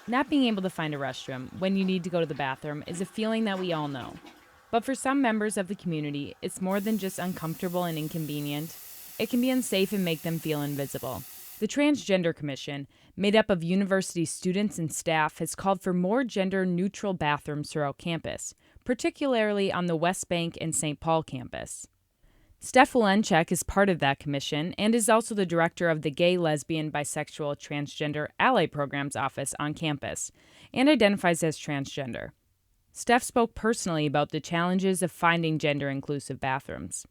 Not being able to find a restroom when you need to go to the bathroom is a feeling that we all know. But for some members of the community, it's more than just uncomfortable and inconvenient. It can be unsafe and make them feel invisible. The Transgender Commission, made up of university students and staff, has called for more gender-neutral bathrooms throughout campus, particularly on the West Bank and St. Paul campus. Steph Walenchek is part of that commission and is also the director of the Gay, Lesbian, Bisexual, Transgender Ally Programs office on campus and identifies as transgender. Steph spoke personally about the challenges of finding gender-inclusive bathrooms.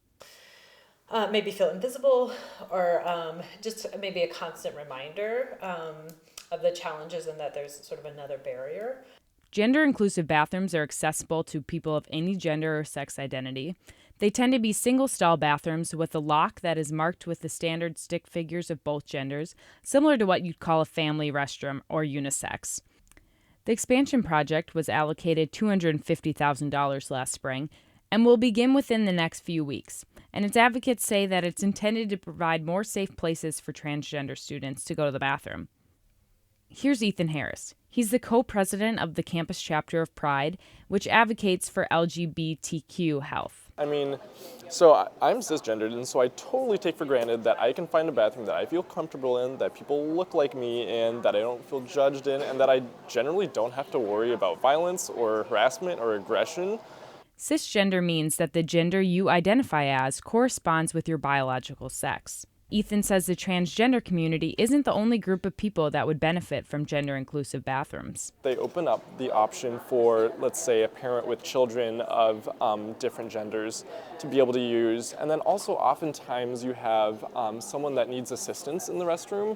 Maybe feel invisible or just maybe a constant reminder of the challenges and that there's sort of another barrier. Gender-inclusive bathrooms are accessible to people of any gender or sex identity. They tend to be single-stall bathrooms with a lock that is marked with the standard stick figures of both genders, similar to what you'd call a family restroom or unisex. The expansion project was allocated $250,000 last spring and will begin within the next few weeks, and its advocates say that it's intended to provide more safe places for transgender students to go to the bathroom. Here's Ethan Harris. He's the co-president of the campus chapter of Pride, which advocates for LGBTQ health. I'm cisgendered, and so I totally take for granted that I can find a bathroom that I feel comfortable in, that people look like me in, that I don't feel judged in, and that I generally don't have to worry about violence or harassment or aggression. Cisgender means that the gender you identify as corresponds with your biological sex. Ethan says the transgender community isn't the only group of people that would benefit from gender-inclusive bathrooms. They open up the option for, let's say, a parent with children of different genders to be able to use. And then also oftentimes you have someone that needs assistance in the restroom,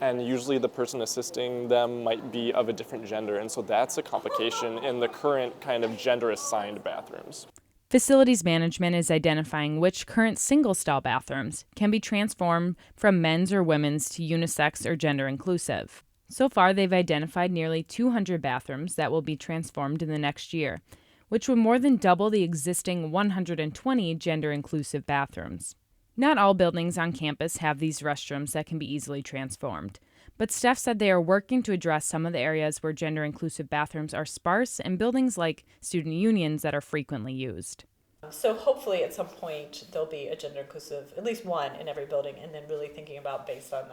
and usually the person assisting them might be of a different gender. And so that's a complication in the current kind of gender-assigned bathrooms. Facilities management is identifying which current single-stall bathrooms can be transformed from men's or women's to unisex or gender-inclusive. So far, they've identified nearly 200 bathrooms that will be transformed in the next year, which would more than double the existing 120 gender-inclusive bathrooms. Not all buildings on campus have these restrooms that can be easily transformed, but Steph said they are working to address some of the areas where gender-inclusive bathrooms are sparse and buildings like student unions that are frequently used. So hopefully at some point there'll be a gender-inclusive, at least one in every building, and then really thinking about based on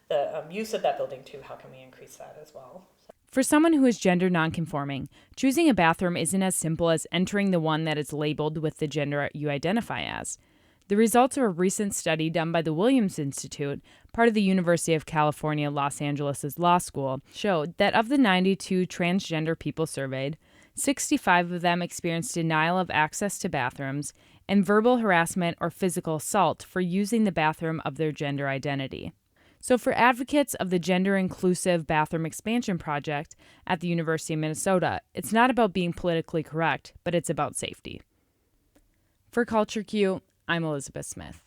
the use of that building too, how can we increase that as well? For someone who is gender nonconforming, choosing a bathroom isn't as simple as entering the one that is labeled with the gender you identify as. The results of a recent study done by the Williams Institute, part of the University of California, Los Angeles' law school, showed that of the 92 transgender people surveyed, 65 of them experienced denial of access to bathrooms and verbal harassment or physical assault for using the bathroom of their gender identity. So for advocates of the gender-inclusive bathroom expansion project at the University of Minnesota, it's not about being politically correct, but it's about safety. For Culture Q, I'm Elizabeth Smith.